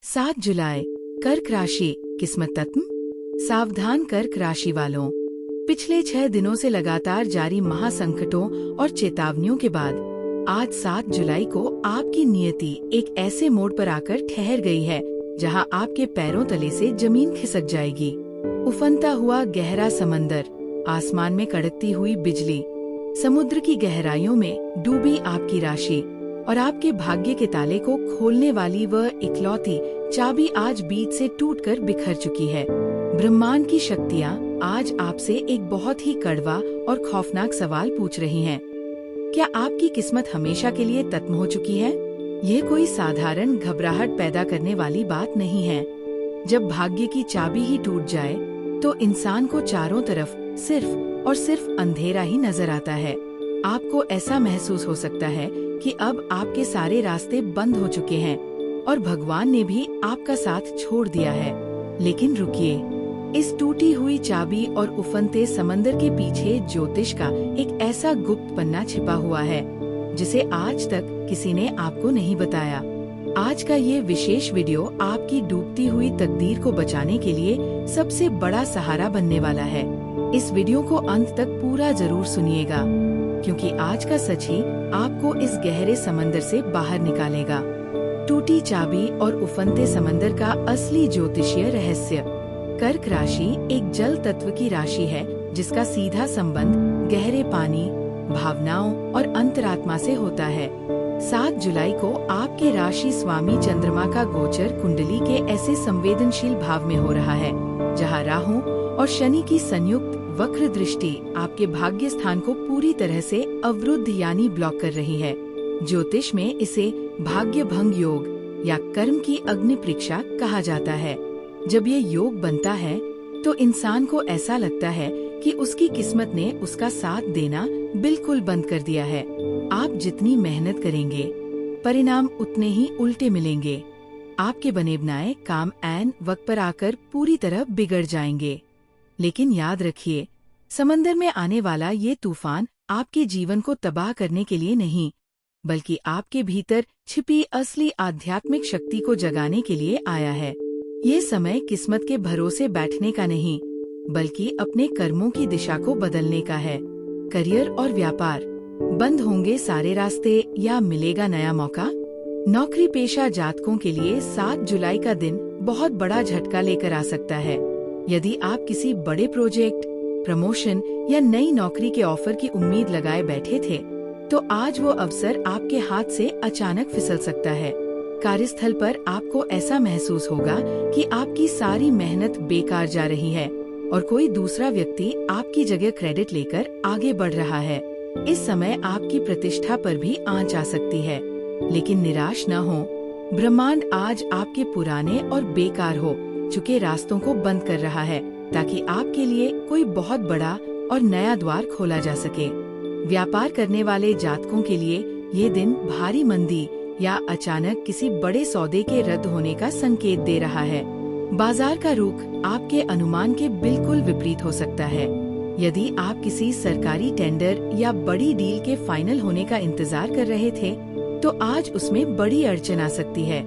7 जुलाई। कर्क राशि। किस्मत तत्व। सावधान कर्क राशि वालों, पिछले 6 दिनों से लगातार जारी महासंकटों और चेतावनियों के बाद आज 7 जुलाई को आपकी नियति एक ऐसे मोड़ पर आकर ठहर गई है जहां आपके पैरों तले से जमीन खिसक जाएगी। उफनता हुआ गहरा समंदर, आसमान में कड़कती हुई बिजली, समुद्र की गहराइयों में डूबी आपकी राशि और आपके भाग्य के ताले को खोलने वाली वह इकलौती चाबी आज बीच से टूटकर बिखर चुकी है। ब्रह्मांड की शक्तियाँ आज आपसे एक बहुत ही कड़वा और खौफनाक सवाल पूछ रही हैं। क्या आपकी किस्मत हमेशा के लिए खत्म हो चुकी है? ये कोई साधारण घबराहट पैदा करने वाली बात नहीं है। जब भाग्य की चाबी ही टूट जाए तो इंसान को चारों तरफ सिर्फ और सिर्फ अंधेरा ही नजर आता है। आपको ऐसा महसूस हो सकता है कि अब आपके सारे रास्ते बंद हो चुके हैं और भगवान ने भी आपका साथ छोड़ दिया है। लेकिन रुकिए, इस टूटी हुई चाबी और उफनते समंदर के पीछे ज्योतिष का एक ऐसा गुप्त पन्ना छिपा हुआ है जिसे आज तक किसी ने आपको नहीं बताया। आज का ये विशेष वीडियो आपकी डूबती हुई तकदीर को बचाने के लिए सबसे बड़ा सहारा बनने वाला है। इस वीडियो को अंत तक पूरा जरूर सुनिएगा, क्योंकि आज का सच ही आपको इस गहरे समंदर से बाहर निकालेगा। टूटी चाबी और उफनते समंदर का असली ज्योतिषीय रहस्य। कर्क राशि एक जल तत्व की राशि है जिसका सीधा संबंध गहरे पानी, भावनाओं और अंतरात्मा से होता है। 7 जुलाई को आपके राशि स्वामी चंद्रमा का गोचर कुंडली के ऐसे संवेदनशील भाव में हो रहा है जहां राहु और शनि की संयुक्त वक्र दृष्टि आपके भाग्य स्थान को पूरी तरह से अवरुद्ध यानी ब्लॉक कर रही है। ज्योतिष में इसे भाग्य भंग योग या कर्म की अग्नि परीक्षा कहा जाता है। जब ये योग बनता है तो इंसान को ऐसा लगता है कि उसकी किस्मत ने उसका साथ देना बिल्कुल बंद कर दिया है। आप जितनी मेहनत करेंगे, परिणाम उतने ही उल्टे मिलेंगे। आपके बने बनाए काम ऐन वक्त पर आकर पूरी तरह बिगड़ जाएंगे। लेकिन याद रखिए, समंदर में आने वाला ये तूफान आपके जीवन को तबाह करने के लिए नहीं, बल्कि आपके भीतर छिपी असली आध्यात्मिक शक्ति को जगाने के लिए आया है। ये समय किस्मत के भरोसे बैठने का नहीं, बल्कि अपने कर्मों की दिशा को बदलने का है। करियर और व्यापार, बंद होंगे सारे रास्ते या मिलेगा नया मौका? नौकरी पेशा जातकों के लिए 7 जुलाई का दिन बहुत बड़ा झटका लेकर आ सकता है। यदि आप किसी बड़े प्रोजेक्ट, प्रमोशन या नई नौकरी के ऑफर की उम्मीद लगाए बैठे थे, तो आज वो अवसर आपके हाथ से अचानक फिसल सकता है। कार्यस्थल पर आपको ऐसा महसूस होगा कि आपकी सारी मेहनत बेकार जा रही है और कोई दूसरा व्यक्ति आपकी जगह क्रेडिट लेकर आगे बढ़ रहा है। इस समय आपकी प्रतिष्ठा पर भी आंच आ सकती है, लेकिन निराश न हो। ब्रह्मांड आज आपके पुराने और बेकार हो चुके रास्तों को बंद कर रहा है ताकि आपके लिए कोई बहुत बड़ा और नया द्वार खोला जा सके। व्यापार करने वाले जातकों के लिए ये दिन भारी मंदी या अचानक किसी बड़े सौदे के रद्द होने का संकेत दे रहा है। बाजार का रुख आपके अनुमान के बिल्कुल विपरीत हो सकता है। यदि आप किसी सरकारी टेंडर या बड़ी डील के फाइनल होने का इंतजार कर रहे थे, तो आज उसमें बड़ी अड़चन आ सकती है।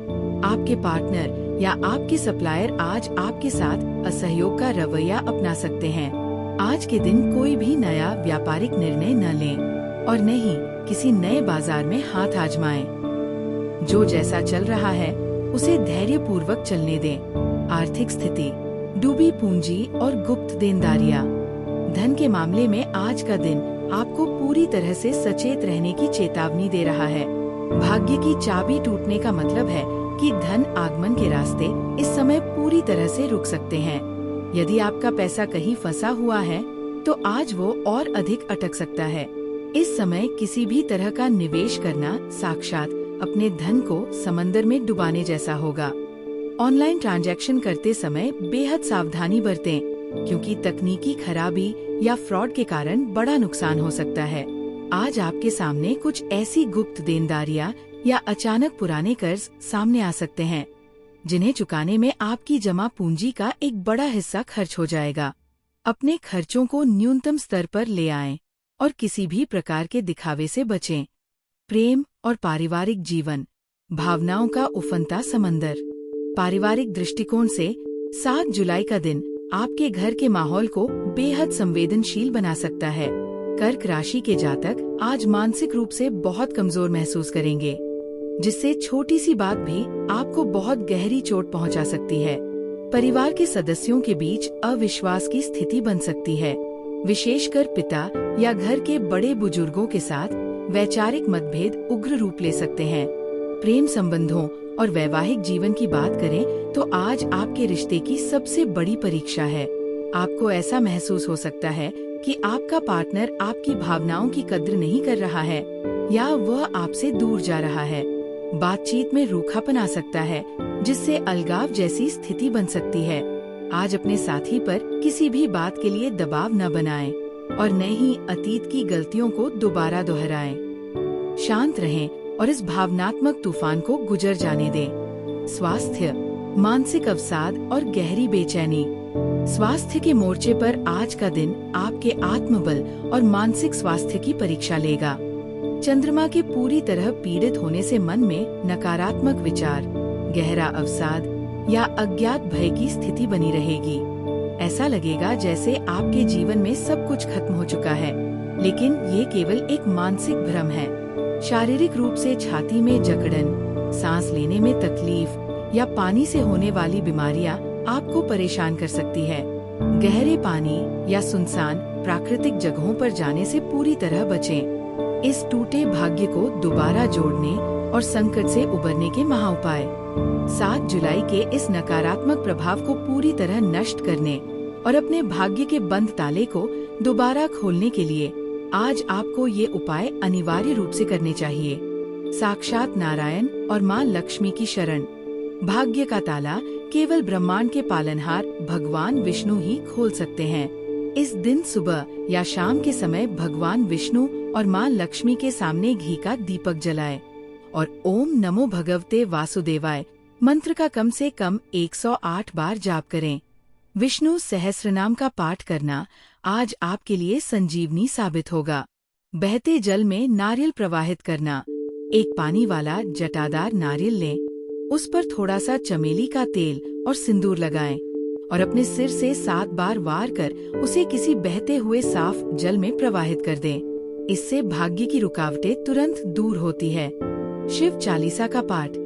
आपके पार्टनर या आपके सप्लायर आज आपके साथ असहयोग का रवैया अपना सकते हैं। आज के दिन कोई भी नया व्यापारिक निर्णय न लें और न ही किसी नए बाजार में हाथ आजमाएं। जो जैसा चल रहा है उसे धैर्यपूर्वक चलने दें। आर्थिक स्थिति, डूबी पूंजी और गुप्त देनदारियां। धन के मामले में आज का दिन आपको पूरी तरह से सचेत रहने की चेतावनी दे रहा है। भाग्य की चाबी टूटने का मतलब है कि धन आगमन के रास्ते इस समय पूरी तरह से रुक सकते हैं। यदि आपका पैसा कहीं फंसा हुआ है तो आज वो और अधिक अटक सकता है। इस समय किसी भी तरह का निवेश करना साक्षात अपने धन को समंदर में डुबाने जैसा होगा। ऑनलाइन ट्रांजैक्शन करते समय बेहद सावधानी बरतें, क्योंकि तकनीकी खराबी या फ्रॉड के कारण बड़ा नुकसान हो सकता है। आज आपके सामने कुछ ऐसी गुप्त देनदारियां या अचानक पुराने कर्ज सामने आ सकते हैं जिन्हें चुकाने में आपकी जमा पूंजी का एक बड़ा हिस्सा खर्च हो जाएगा। अपने खर्चों को न्यूनतम स्तर पर ले आएं और किसी भी प्रकार के दिखावे से बचें। प्रेम और पारिवारिक जीवन, भावनाओं का उफनता समंदर। पारिवारिक दृष्टिकोण से 7 जुलाई का दिन आपके घर के माहौल को बेहद संवेदनशील बना सकता है। कर्क राशि के जातक आज मानसिक रूप से बहुत कमजोर महसूस करेंगे, जिससे छोटी सी बात भी आपको बहुत गहरी चोट पहुंचा सकती है। परिवार के सदस्यों के बीच अविश्वास की स्थिति बन सकती है, विशेषकर पिता या घर के बड़े बुजुर्गों के साथ वैचारिक मतभेद उग्र रूप ले सकते हैं। प्रेम संबंधों और वैवाहिक जीवन की बात करें तो आज आपके रिश्ते की सबसे बड़ी परीक्षा है। आपको ऐसा महसूस हो सकता है कि आपका पार्टनर आपकी भावनाओं की कद्र नहीं कर रहा है या वह आपसे दूर जा रहा है। बातचीत में रूखापन आ सकता है, जिससे अलगाव जैसी स्थिति बन सकती है। आज अपने साथी पर किसी भी बात के लिए दबाव न बनाएं और न ही अतीत की गलतियों को दोबारा दोहराएं। शांत रहें और इस भावनात्मक तूफान को गुजर जाने दें। स्वास्थ्य, मानसिक अवसाद और गहरी बेचैनी। स्वास्थ्य के मोर्चे पर आज का दिन आपके आत्मबल और मानसिक स्वास्थ्य की परीक्षा लेगा। चंद्रमा के पूरी तरह पीड़ित होने से मन में नकारात्मक विचार, गहरा अवसाद या अज्ञात भय की स्थिति बनी रहेगी। ऐसा लगेगा जैसे आपके जीवन में सब कुछ खत्म हो चुका है, लेकिन ये केवल एक मानसिक भ्रम है। शारीरिक रूप से छाती में जकड़न, सांस लेने में तकलीफ या पानी से होने वाली बीमारियां आपको परेशान कर सकती है। गहरे पानी या सुनसान प्राकृतिक जगहों पर जाने से पूरी तरह बचें। इस टूटे भाग्य को दोबारा जोड़ने और संकट से उबरने के महाउपाय। 7 जुलाई के इस नकारात्मक प्रभाव को पूरी तरह नष्ट करने और अपने भाग्य के बंद ताले को दोबारा खोलने के लिए आज आपको ये उपाय अनिवार्य रूप से करने चाहिए। साक्षात नारायण और माँ लक्ष्मी की शरण। भाग्य का ताला केवल ब्रह्मांड के पालनहार भगवान विष्णु ही खोल सकते हैं। इस दिन सुबह या शाम के समय भगवान विष्णु और माँ लक्ष्मी के सामने घी का दीपक जलाएं और ओम नमो भगवते वासुदेवाय मंत्र का कम से कम 108 बार जाप करें। विष्णु सहस्रनाम का पाठ करना आज आपके लिए संजीवनी साबित होगा। बहते जल में नारियल प्रवाहित करना। एक पानी वाला जटादार नारियल लें, उस पर थोड़ा सा चमेली का तेल और सिंदूर लगाएं और अपने सिर से 7 बार वार कर उसे किसी बहते हुए साफ जल में प्रवाहित कर दें। इससे भाग्य की रुकावटें तुरंत दूर होती है। शिव चालीसा का पाठ।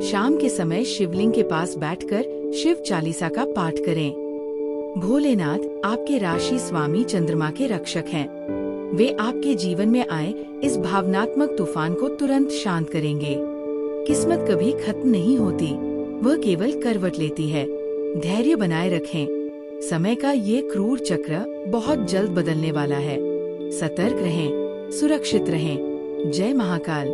शाम के समय शिवलिंग के पास बैठकर शिव चालीसा का पाठ करें। भोलेनाथ आपके राशि स्वामी चंद्रमा के रक्षक हैं। वे आपके जीवन में आए इस भावनात्मक तूफान को तुरंत शांत करेंगे। किस्मत कभी खत्म नहीं होती, वह केवल करवट लेती है। धैर्य बनाए रखें। समय का ये क्रूर चक्र बहुत जल्द बदलने वाला है। सतर्क रहें, सुरक्षित रहें। जय महाकाल।